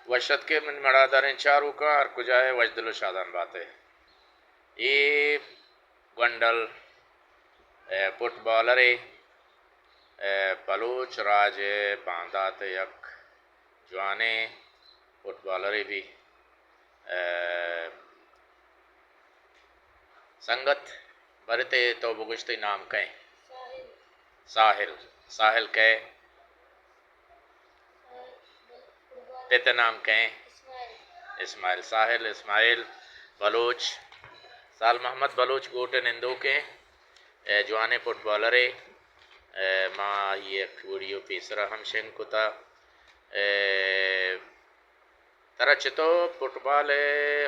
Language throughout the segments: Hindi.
वशत के मन मड़ादारें चारू का और कुजाए वजदल शादान बातें ये गंडल फुटबॉलर बलूच राज बांदात यक जवाने फुटबॉलर भी संगत बरते तो बुगुश्ती नाम कहें साहिल साहिल कहे पिता नाम कहें इस्माइल साहिल इस्माइल बलूच साल मोहम्मद बलूच गोटे निंदो के जवाने फुटबॉलर माँ ये वीडियो तीसरा हम शेंग कुता तरह चितो फुटबॉल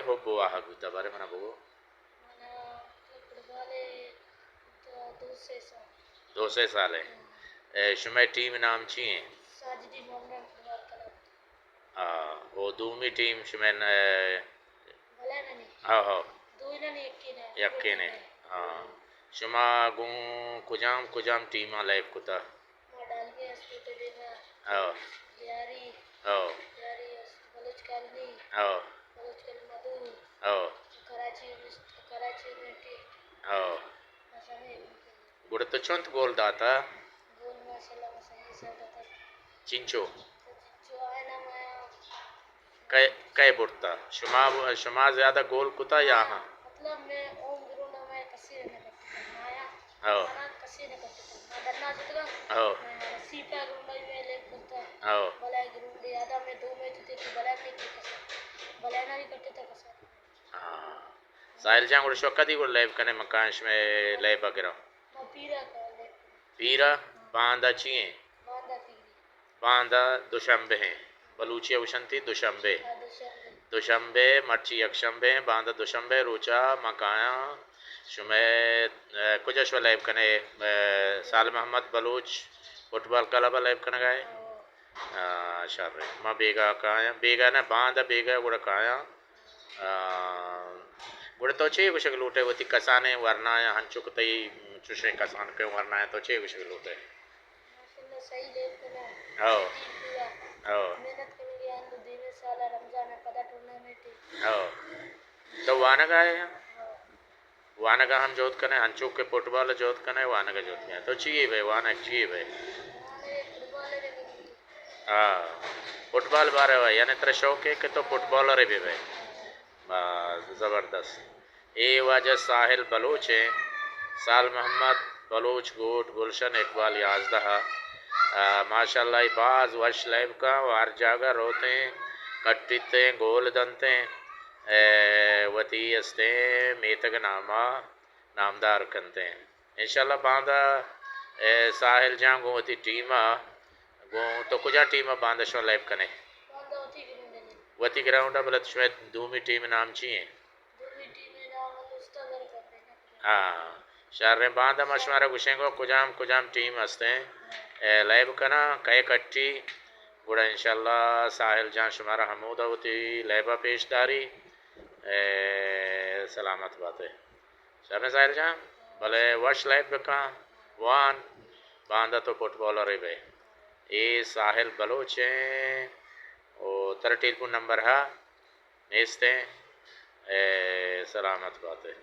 हो बुआ गुता बारे मना बुगो दो से साल है शुमे टीम नाम चाहिए वो दूमी टीम शुमेन हाँ हाँ यक्के ने हाँ शुमा गुं कुजाम कुजाम टीमा लाइव कुता हाँ हाँ हाँ हाँ हाँ गुड़ तो चंत गोल दाता चिंचो कै कै बुड़ता शुमा शुमा ज्यादा गोल कुता या हाँ हाँ हाँ हाँ साहिल जान गुड़ शौका दी गुड़ लाइव कने मकांश में लाइव वगैरह पीरा बांदा चिए बांदा दुशंबे हैं बलूचिया उशंती दुशंबे दुशंबे मर्ची यकशंबे बांदा दुशंबे रोचा मकाया शुमे कुछ अश्व लाइव कने साल Mohammad Baloch football club live कने गए शाबे माँ बेगा काया बेगा ना बांदा बेगा गुड़ काया गुड़ तो चे कुछ लूटे वती कसाने वरना या हंचुक तई चुशे कसान पे वरना है तो चे कुछ लूटे आओ आओ आओ तो वानगा है वानगा हम जोत कने हंचुक के फुटबॉल जोत कने वानगा जोत कने तो चाहिए भाई वानग चाहिए भाई हाँ फुटबॉल बारे भाई यानी तेरा शौक है कि तो फुटबॉलर है भी भाई बस ज़बरदस्त ये वजह साहिल बलूच है साल मोहम्मद बलूच गोट गुलशन इकबाल याजदहा माशाल्लाह बाज वश लाइव का वार जागर होते हैं कट्टिते गोल दंते वती अस्ते मेतक नामा नामदार करते हैं इंशाल्लाह बांदा साहिल जांगो वती टीमा गो तो कुछ टीमा बांदा शो लाइव कने वती ग्राउंड मतलब शायद दूमी टीम नाम चाहिए हाँ शहर बांदा मशवरा गुशेंगो कुजाम कुजाम टीम हंसते हैं लाइव कना कई कट्टी गुड़ा इंशाल्लाह साहिल जहाँ शुमारा हमूदा होती लाइबा पेशदारी सलामत बात है शहर साहिल जहाँ भले वश लाइव का वान बांदा तो फुटबॉलर है भाई ये साहिल बलोच हैं और 13 नंबर है नेस्ते सलामत बात है।